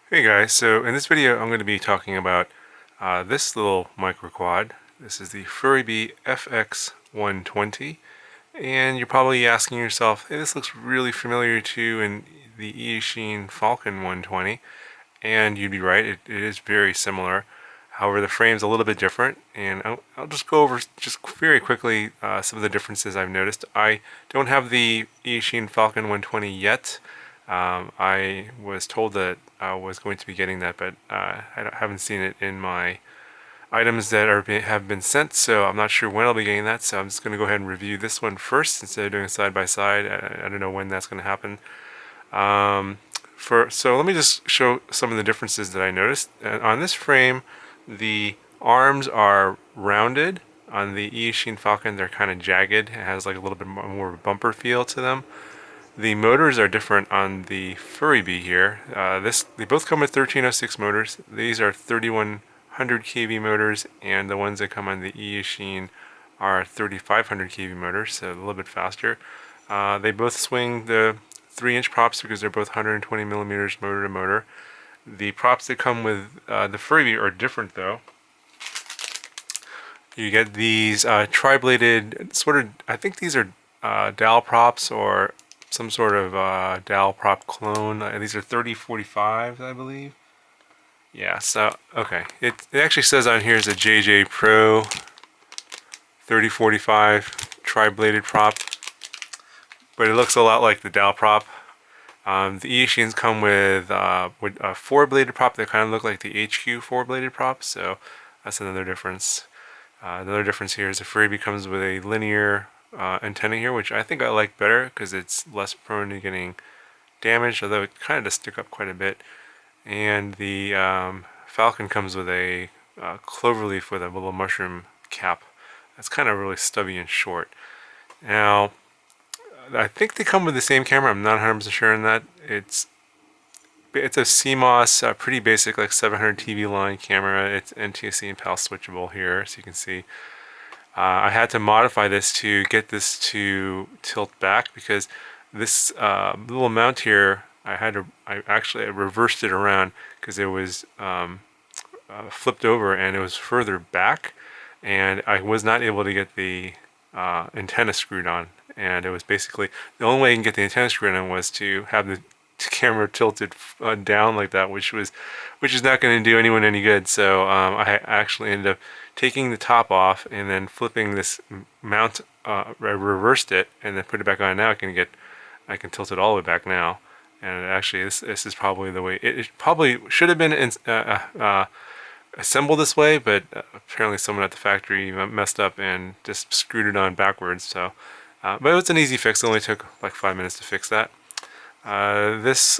Hey guys, so in this video I'm going to be talking about this little microquad. This is the FuriBee FX120, and you're probably asking yourself, hey, this looks really familiar to in the Eachine Falcon 120, and you'd be right, it is very similar. However, the frame's a little bit different, and I'll just go over just very quickly some of the differences I've noticed. I don't have the Eachine Falcon 120 yet. I was told that I was going to be getting that, but haven't seen it in my items that have been sent, so I'm not sure when I'll be getting that. So I'm just going to go ahead and review this one first instead of doing side by side. I don't know when that's going to happen. So let me just show some of the differences that I noticed. On this frame, the arms are rounded. On the Eachine Falcon, they're kind of jagged. It has like a little bit more of a bumper feel to them. The motors are different on the FuriBee here. They both come with 1306 motors. These are 3100 kV motors, and the ones that come on the Eachine are 3500 kV motors, so a little bit faster. They both swing the 3-inch props because they're both 120 millimeters motor to motor. The props that come with the FuriBee are different though. You get these tri-bladed sort of, I think these are dowel props or some sort of dowel prop clone. These are 3045s, I believe. Yeah, so, okay. It actually says on here is a JJ Pro 3045 tri-bladed prop, but it looks a lot like the dowel prop. The Eachines come with a 4-bladed prop that kind of look like the HQ 4-bladed prop, so that's another difference. Another difference here is the FuriBee comes with a linear antenna here, which I think I like better because it's less prone to getting damaged, although it kind of does stick up quite a bit. And the Falcon comes with a cloverleaf with a little mushroom cap. That's kind of really stubby and short. Now, I think they come with the same camera. I'm not 100% sure on that. It's a CMOS, pretty basic, like 700 TV line camera. It's NTSC and PAL switchable here, so you can see. I had to modify this to get this to tilt back because this little mount here, I actually reversed it around because it was flipped over and it was further back, and I was not able to get the antenna screwed on. And it was basically the only way I can get the antenna screwed on was to have the camera tilted down like that, which is not going to do anyone any good. So I actually ended up taking the top off and then flipping this mount. I reversed it and then put it back on. Now I can tilt it all the way back now. And actually, this is probably the way it probably should have been assembled this way, but apparently someone at the factory messed up and just screwed it on backwards. So, but it was an easy fix. It only took like 5 minutes to fix that. This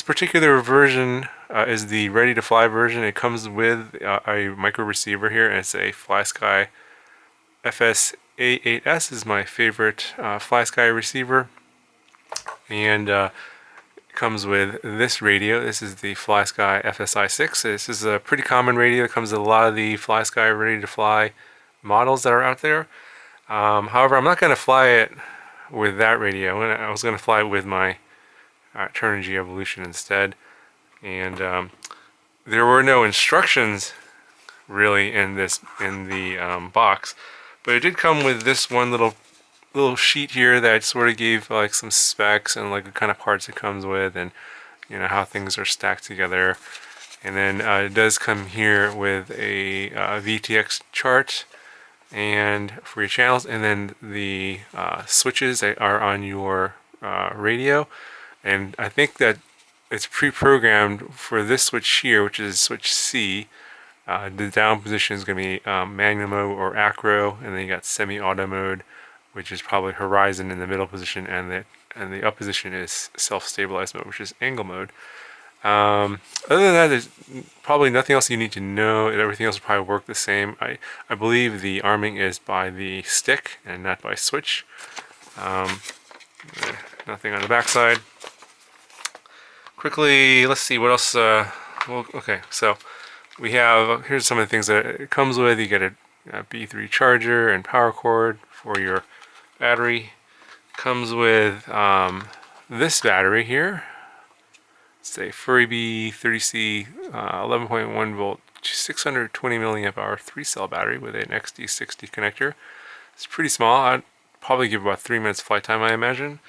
particular version is the ready to fly version. It comes with a micro receiver here, and it's a FlySky FS-A8S is my favorite FlySky receiver, and it comes with this radio. This is the FlySky FSI6. This is a pretty common radio. It comes with a lot of the FlySky ready to fly models that are out there. However, I'm not going to fly it with that radio. I was going to fly it with my Turnigy Evolution instead, and there were no instructions really in the box, but it did come with this one little sheet here that sort of gave like some specs and like the kind of parts it comes with, and you know how things are stacked together. And then it does come here with a VTX chart and for your channels, and then the switches that are on your radio. And I think that it's pre-programmed for this switch here, which is switch C. The down position is going to be manual mode or acro, and then you got semi-auto mode, which is probably horizon in the middle position, and the up position is self-stabilized mode, which is angle mode. Other than that, there's probably nothing else you need to know. Everything else will probably work the same. I believe the arming is by the stick and not by switch. Nothing on the backside. Quickly, let's see what else. Okay, so we have, here's some of the things that it comes with. You get a B3 charger and power cord for your battery. Comes with this battery here. It's a FuriBee 30C 11.1 volt 620 milliamp hour 3-cell battery with an XD60 connector. It's pretty small. I'd probably give about 3 minutes flight time, I imagine.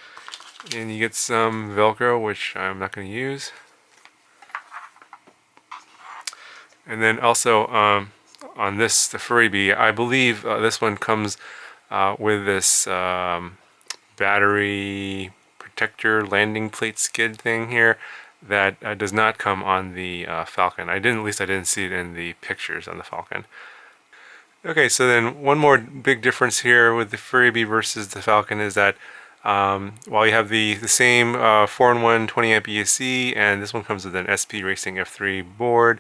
And you get some Velcro, which I'm not going to use. And then also on this, the FuriBee, I believe this one comes with this battery protector landing plate skid thing here that does not come on the Falcon. At least I didn't see it in the pictures on the Falcon. Okay, so then one more big difference here with the FuriBee versus the Falcon is that while you have the same 4-in-1 20 amp ESC, and this one comes with an SP Racing F3 board.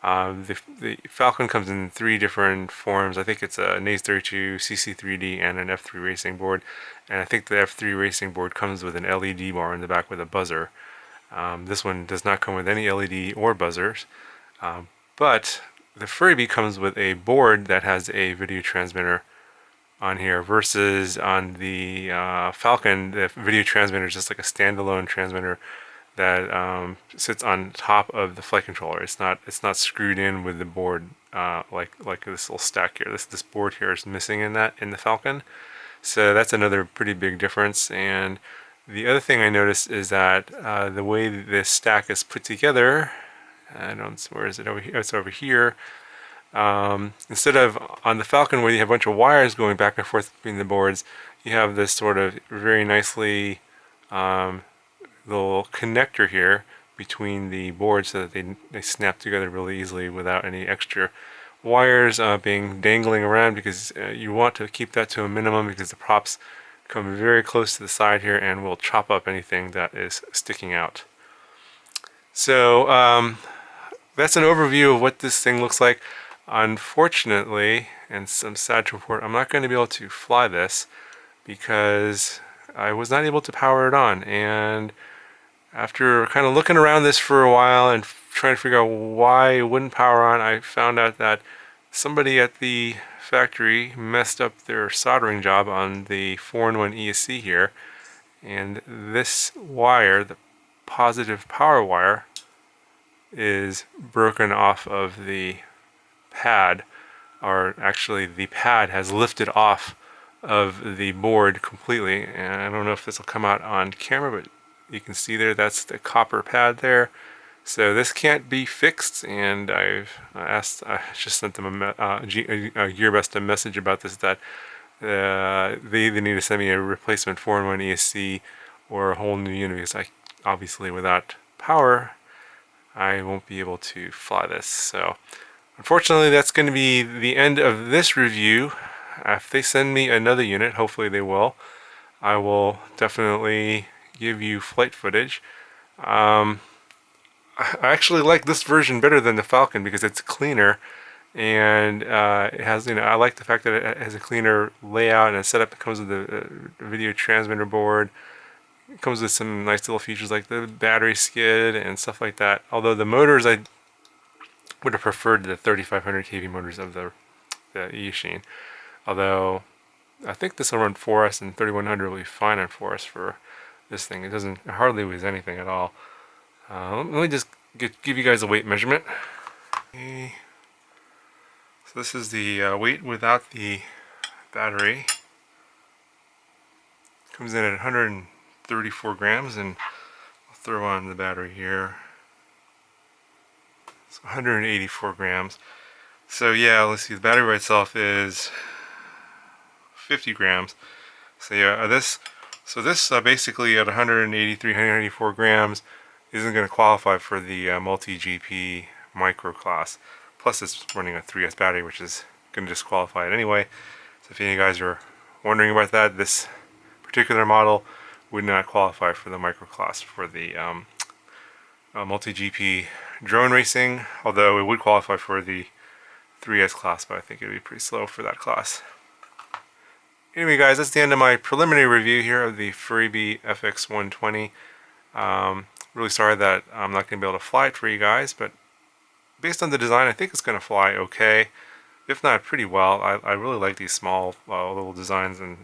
The Falcon comes in 3 different forms. I think it's a NAS32, CC3D, and an F3 Racing board. And I think the F3 Racing board comes with an LED bar in the back with a buzzer. This one does not come with any LED or buzzers. But the FuriBee comes with a board that has a video transmitter on here, versus on the Falcon, the video transmitter is just like a standalone transmitter that sits on top of the flight controller. It's not screwed in with the board like this little stack here. This board here is missing in the Falcon. So that's another pretty big difference. And the other thing I noticed is that the way this stack is put together, where is it over here? It's over here. Instead of on the Falcon where you have a bunch of wires going back and forth between the boards, you have this sort of very nicely little connector here between the boards so that they snap together really easily without any extra wires being dangling around, because you want to keep that to a minimum, because the props come very close to the side here and will chop up anything that is sticking out. So that's an overview of what this thing looks like. Unfortunately, and some sad to report, I'm not going to be able to fly this because I was not able to power it on. And after kind of looking around this for a while and trying to figure out why it wouldn't power on, I found out that somebody at the factory messed up their soldering job on the 4-in-1 ESC here. And this wire, the positive power wire, is broken off of the pad, or actually the pad has lifted off of the board completely. And I don't know if this will come out on camera, but you can see there, that's the copper pad there. So this can't be fixed, and I just sent them a GearBest a message about this, that they either need to send me a replacement 4-in-1 ESC or a whole new unit, because obviously without power I won't be able to fly this. So unfortunately, that's going to be the end of this review. If they send me another unit, hopefully they will, I will definitely give you flight footage. I actually like this version better than the Falcon because it's cleaner, and it has, I like the fact that it has a cleaner layout and a setup. It comes with a video transmitter board. It comes with some nice little features like the battery skid and stuff like that. Although the motors, I would have preferred the 3500 kV motors of the E-Machine. Although I think this will run 4S, and 3100 will be fine on 4S for this thing. It hardly weighs anything at all. Let me just give you guys a weight measurement. Okay. So this is the weight without the battery. Comes in at 134 grams, and I'll throw on the battery here. It's 184 grams. So yeah, let's see, the battery by itself is 50 grams. So yeah, this basically at 183, 184 grams isn't going to qualify for the multi-GP micro class. Plus it's running a 3S battery, which is going to disqualify it anyway. So if any of you guys are wondering about that, this particular model would not qualify for the micro class for the multi-GP drone racing, although it would qualify for the 3S class, but I think it would be pretty slow for that class. Anyway guys, that's the end of my preliminary review here of the FuriBee FX120. Really sorry that I'm not going to be able to fly it for you guys, but based on the design, I think it's going to fly okay, if not pretty well. I really like these small little designs, and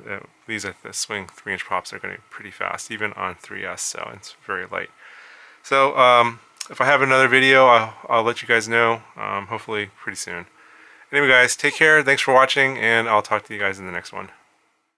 these at the swing 3-inch props are going to be pretty fast, even on 3S, so it's very light. So if I have another video, I'll let you guys know, hopefully pretty soon. Anyway guys, take care, thanks for watching, and I'll talk to you guys in the next one.